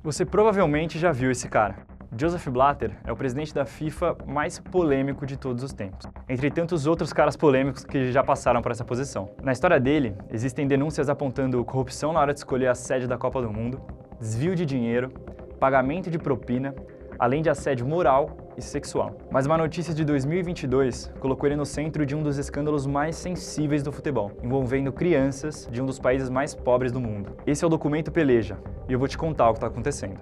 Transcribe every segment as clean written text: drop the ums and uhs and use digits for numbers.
Você provavelmente já viu esse cara. Joseph Blatter é o presidente da FIFA mais polêmico de todos os tempos, entre tantos outros caras polêmicos que já passaram por essa posição. Na história dele, existem denúncias apontando corrupção na hora de escolher a sede da Copa do Mundo, desvio de dinheiro, pagamento de propina, além de assédio moral e sexual. Mas uma notícia de 2022 colocou ele no centro de um dos escândalos mais sensíveis do futebol, envolvendo crianças de um dos países mais pobres do mundo. Esse é o documento Peleja, e eu vou te contar o que está acontecendo.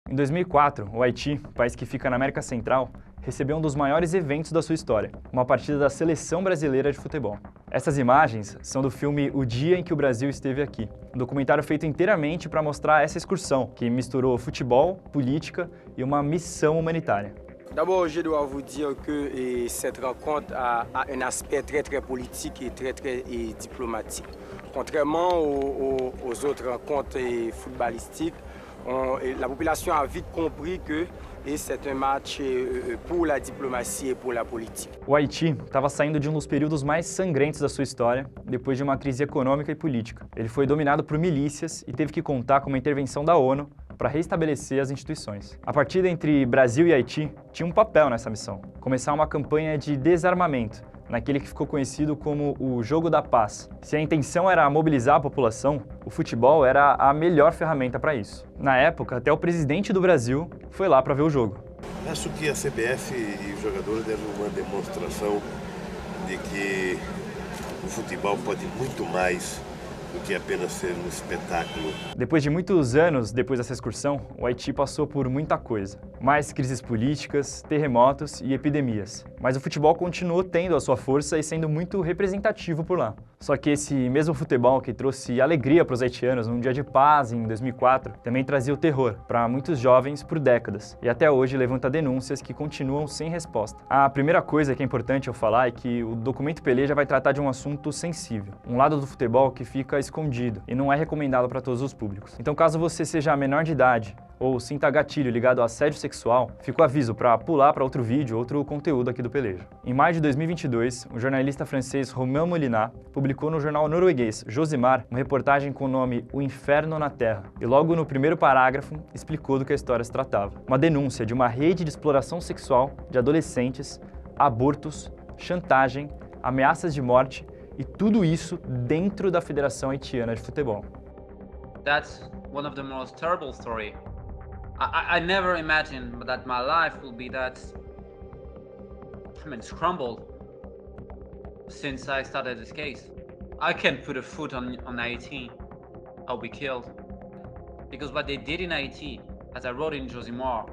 Em 2004, o Haiti, país que fica na América Central, recebeu um dos maiores eventos da sua história, uma partida da Seleção Brasileira de Futebol. Essas imagens são do filme O Dia em que o Brasil Esteve Aqui, um documentário feito inteiramente para mostrar essa excursão, que misturou futebol, política e uma missão humanitária. D'abord, je dois vous dire que cette rencontre a un aspect très politique et très diplomatique. Contrairement aux autres rencontres footballistiques, la population a vite compris que c'est un match pour la diplomatie et pour la politique. O Haiti estava saindo de um dos períodos mais sangrentos da sua história, depois de uma crise econômica e política. Ele foi dominado por milícias e teve que contar com uma intervenção da ONU para restabelecer as instituições. A partida entre Brasil e Haiti tinha um papel nessa missão: começar uma campanha de desarmamento, naquele que ficou conhecido como o Jogo da Paz. Se a intenção era mobilizar a população, o futebol era a melhor ferramenta para isso. Na época, até o presidente do Brasil foi lá para ver o jogo. Acho que a CBF e os jogadores devem uma demonstração de que o futebol pode muito mais do que apenas ser um espetáculo. Depois de muitos anos depois dessa excursão, o Haiti passou por muita coisa. Mais crises políticas, terremotos e epidemias. Mas o futebol continuou tendo a sua força e sendo muito representativo por lá. Só que esse mesmo futebol que trouxe alegria para os haitianos num dia de paz em 2004, também trazia o terror para muitos jovens por décadas. E até hoje levanta denúncias que continuam sem resposta. A primeira coisa que é importante eu falar é que o documento Peleja vai tratar de um assunto sensível. Um lado do futebol que fica escondido e não é recomendado para todos os públicos. Então, caso você seja menor de idade ou sinta gatilho ligado ao assédio sexual, fica o aviso para pular para outro vídeo, outro conteúdo aqui do Peleja. Em maio de 2022, o jornalista francês Romain Molinat publicou no jornal norueguês Josimar uma reportagem com o nome O Inferno na Terra, e logo no primeiro parágrafo explicou do que a história se tratava. Uma denúncia de uma rede de exploração sexual de adolescentes, abortos, chantagem, ameaças de morte e tudo isso dentro da Federação Haitiana de Futebol. That's one of the most terrible stories. I never imagined that my life will be that, scrambled since I started this case. I can't put a foot on Haiti, I'll be killed. Because what they did in Haiti, as I wrote in Josimar,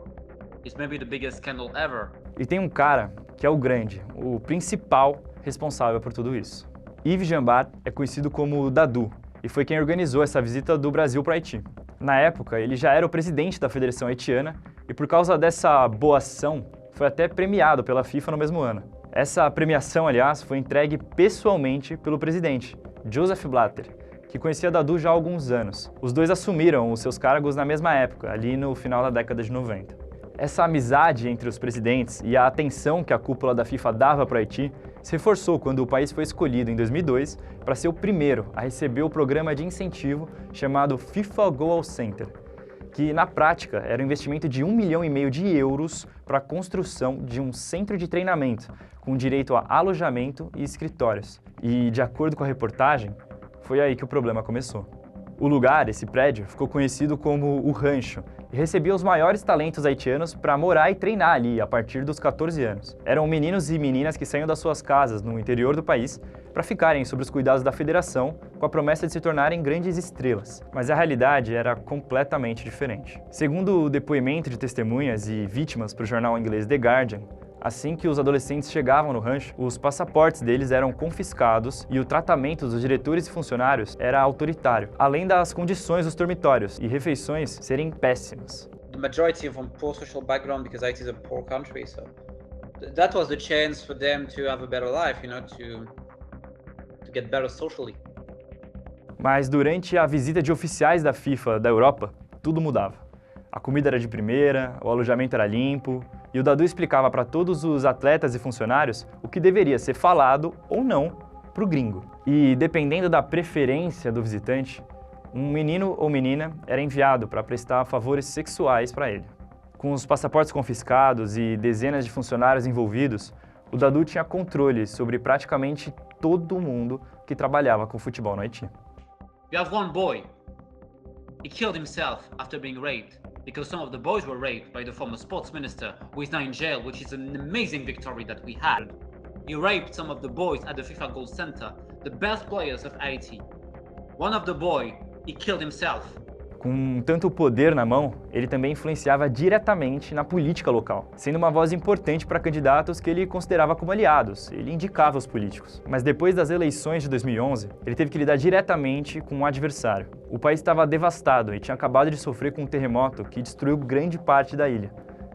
is maybe the biggest scandal ever. E tem um cara que é o grande, o principal responsável por tudo isso. Yves Jeanbart é conhecido como Dadu e foi quem organizou essa visita do Brasil para Haiti. Na época, ele já era o presidente da Federação Haitiana e por causa dessa boa ação, foi até premiado pela FIFA no mesmo ano. Essa premiação, aliás, foi entregue pessoalmente pelo presidente, Joseph Blatter, que conhecia Dadu já há alguns anos. Os dois assumiram os seus cargos na mesma época, ali no final da década de 90. Essa amizade entre os presidentes e a atenção que a cúpula da FIFA dava para o Haiti se reforçou quando o país foi escolhido em 2002 para ser o primeiro a receber o programa de incentivo chamado FIFA Goal Center, que na prática era um investimento de 1,5 milhão de euros para a construção de um centro de treinamento com direito a alojamento e escritórios. E, de acordo com a reportagem, foi aí que o problema começou. O lugar, esse prédio, ficou conhecido como o Rancho e recebia os maiores talentos haitianos para morar e treinar ali a partir dos 14 anos. Eram meninos e meninas que saíam das suas casas no interior do país para ficarem sob os cuidados da federação com a promessa de se tornarem grandes estrelas. Mas a realidade era completamente diferente. Segundo o depoimento de testemunhas e vítimas para o jornal inglês The Guardian, assim que os adolescentes chegavam no rancho, os passaportes deles eram confiscados e o tratamento dos diretores e funcionários era autoritário, além das condições dos dormitórios e refeições serem péssimas. The majority from poor social background because Haiti is a poor country, so that was the chance for them to have a better life, to get better socially. Mas durante a visita de oficiais da FIFA da Europa, tudo mudava. A comida era de primeira, o alojamento era limpo, e o Dadu explicava para todos os atletas e funcionários o que deveria ser falado ou não para o gringo. E dependendo da preferência do visitante, um menino ou menina era enviado para prestar favores sexuais para ele. Com os passaportes confiscados e dezenas de funcionários envolvidos, o Dadu tinha controle sobre praticamente todo mundo que trabalhava com futebol no Haiti. You have one boy. He killed himself after being raped because some of the boys were raped by the former sports minister who is now in jail, which is an amazing victory that we had. He raped some of the boys at the FIFA Gold Center, the best players of Haiti. One of the boys, he killed himself. Com tanto poder na mão, ele também influenciava diretamente na política local, sendo uma voz importante para candidatos que ele considerava como aliados. Ele indicava os políticos. Mas depois das eleições de 2011, ele teve que lidar diretamente com um adversário. O país estava devastado e tinha acabado de sofrer com um terremoto que destruiu grande parte da ilha,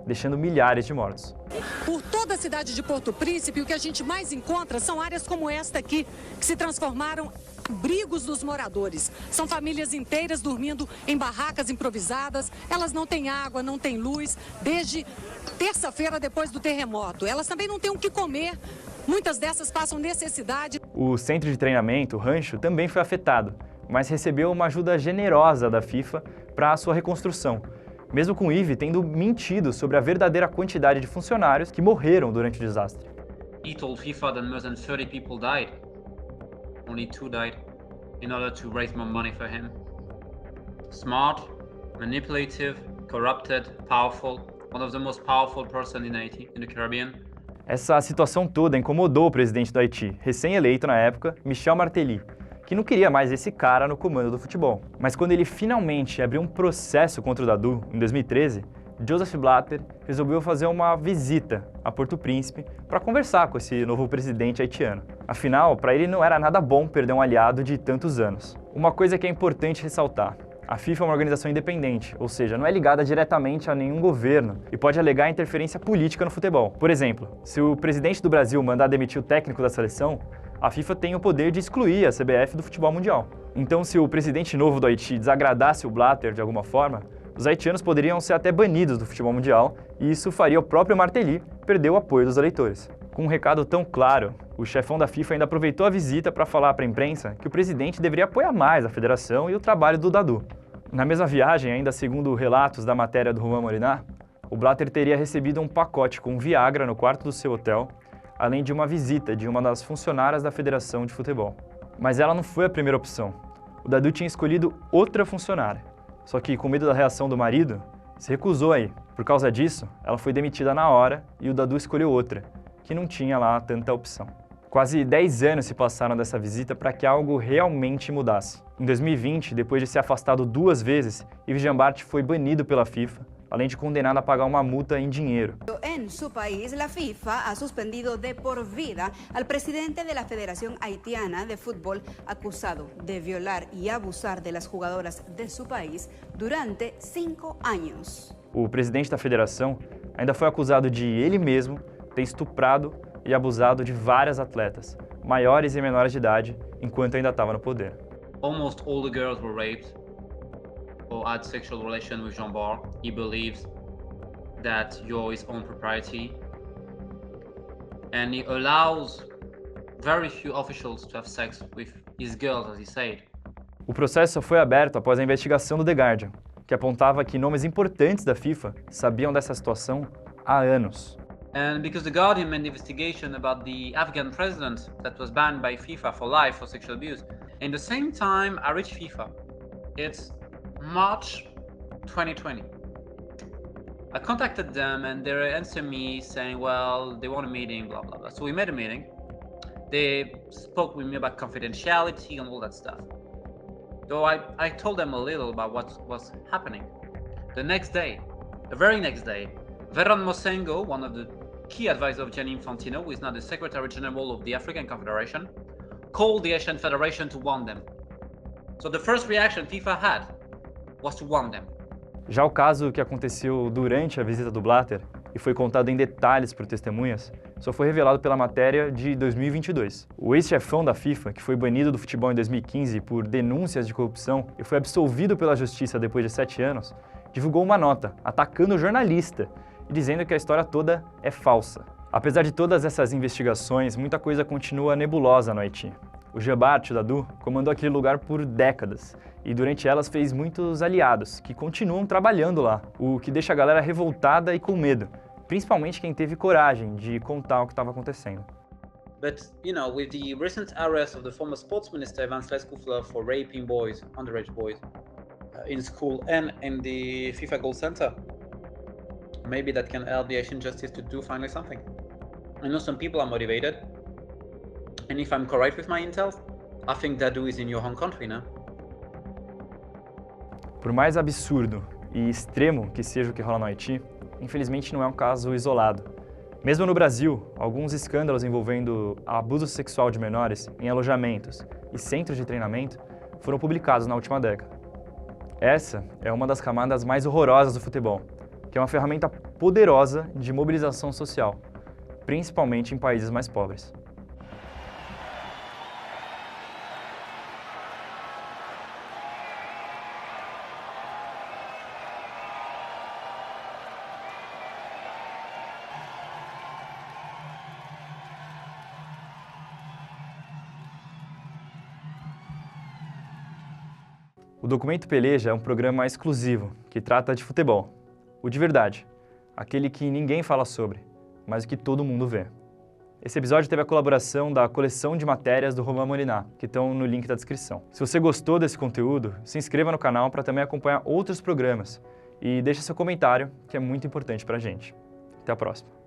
deixando milhares de mortos. Por toda a cidade de Porto Príncipe, o que a gente mais encontra são áreas como esta aqui, que se transformaram em abrigos dos moradores. São famílias inteiras dormindo em barracas improvisadas, elas não têm água, não têm luz, desde terça-feira depois do terremoto. Elas também não têm o que comer, muitas dessas passam necessidade. O centro de treinamento, o rancho, também foi afetado, mas recebeu uma ajuda generosa da FIFA para a sua reconstrução. Mesmo com Yves tendo mentido sobre a verdadeira quantidade de funcionários que morreram durante o desastre. He told FIFA that more than 30 people died. Only 2 died in order to raise more money for him. Smart, manipulative, corrupted, powerful, one of the most powerful person in Haiti, in the Caribbean. Essa situação toda incomodou o presidente do Haiti, recém-eleito na época, Michel Martelly, que não queria mais esse cara no comando do futebol. Mas quando ele finalmente abriu um processo contra o Dadu, em 2013, Joseph Blatter resolveu fazer uma visita a Porto Príncipe para conversar com esse novo presidente haitiano. Afinal, para ele não era nada bom perder um aliado de tantos anos. Uma coisa que é importante ressaltar: a FIFA é uma organização independente, ou seja, não é ligada diretamente a nenhum governo e pode alegar interferência política no futebol. Por exemplo, se o presidente do Brasil mandar demitir o técnico da seleção, a FIFA tem o poder de excluir a CBF do futebol mundial. Então, se o presidente novo do Haiti desagradasse o Blatter de alguma forma, os haitianos poderiam ser até banidos do futebol mundial e isso faria o próprio Martelly perder o apoio dos eleitores. Com um recado tão claro, o chefão da FIFA ainda aproveitou a visita para falar para a imprensa que o presidente deveria apoiar mais a federação e o trabalho do Dadu. Na mesma viagem, ainda segundo relatos da matéria do Romain Molinar, o Blatter teria recebido um pacote com Viagra no quarto do seu hotel, além de uma visita de uma das funcionárias da Federação de Futebol. Mas ela não foi a primeira opção. O Dadu tinha escolhido outra funcionária, só que com medo da reação do marido, se recusou a ir. Por causa disso, ela foi demitida na hora e o Dadu escolheu outra, que não tinha lá tanta opção. Quase 10 anos se passaram dessa visita para que algo realmente mudasse. Em 2020, depois de ser afastado 2 vezes, Yves Jean-Bart foi banido pela FIFA, além de condenado a pagar uma multa em dinheiro. En su país, la FIFA ha suspendido de por vida al presidente de la Federación Haitiana de Fútbol acusado de violar y abusar de las jugadoras de su país durante 5 años. O presidente da federação ainda foi acusado de ele mesmo ter estuprado e abusado de várias atletas, maiores e menores de idade, enquanto ainda estava no poder. Almost all the girls were raped or had sexual relation with Jean-Bart. He believes that you're his own property, and he allows very few officials to have sex with his girls, as he said. O processo só foi aberto após a investigação do The Guardian, que apontava que nomes importantes da FIFA sabiam dessa situação há anos. And because the Guardian made an investigation about the Afghan president that was banned by FIFA for life for sexual abuse, in the same time I reached FIFA. It's March 2020. I contacted them and they answered me saying, well, they want a meeting, blah, blah, blah. So we made a meeting. They spoke with me about confidentiality and all that stuff. So I told them a little about what was happening. The next day, the very next day, Veron Mosengo, one of the key advisors of Gianni Infantino, who is now the Secretary General of the African Confederation, called the Asian Federation to warn them. So the first reaction FIFA had was to warn them. Já o caso que aconteceu durante a visita do Blatter e foi contado em detalhes por testemunhas, só foi revelado pela matéria de 2022. O ex-chefão da FIFA, que foi banido do futebol em 2015 por denúncias de corrupção e foi absolvido pela justiça depois de 7 anos, divulgou uma nota atacando o jornalista e dizendo que a história toda é falsa. Apesar de todas essas investigações, muita coisa continua nebulosa no Haiti. O Jean-Baptiste Dadou comandou aquele lugar por décadas e durante elas fez muitos aliados que continuam trabalhando lá, o que deixa a galera revoltada e com medo, principalmente quem teve coragem de contar o que estava acontecendo. But, you know, with the recent arrest of the former sports minister Ivan Sleskufla for raping boys, underage boys, in school and in the FIFA Gold Center, maybe that can help the Haitian justice to do finally something. I know some people are motivated, and if I'm correct with my intel, I think Dadou is in your home country now. Por mais absurdo e extremo que seja o que rola no Haiti, infelizmente não é um caso isolado. Mesmo no Brasil, alguns escândalos envolvendo abuso sexual de menores em alojamentos e centros de treinamento foram publicados na última década. Essa é uma das camadas mais horrorosas do futebol, que é uma ferramenta poderosa de mobilização social, principalmente em países mais pobres. O Documento Peleja é um programa exclusivo que trata de futebol, o de verdade, aquele que ninguém fala sobre, mas o que todo mundo vê. Esse episódio teve a colaboração da coleção de matérias do Romain Molinar, que estão no link da descrição. Se você gostou desse conteúdo, se inscreva no canal para também acompanhar outros programas e deixe seu comentário, que é muito importante para a gente. Até a próxima!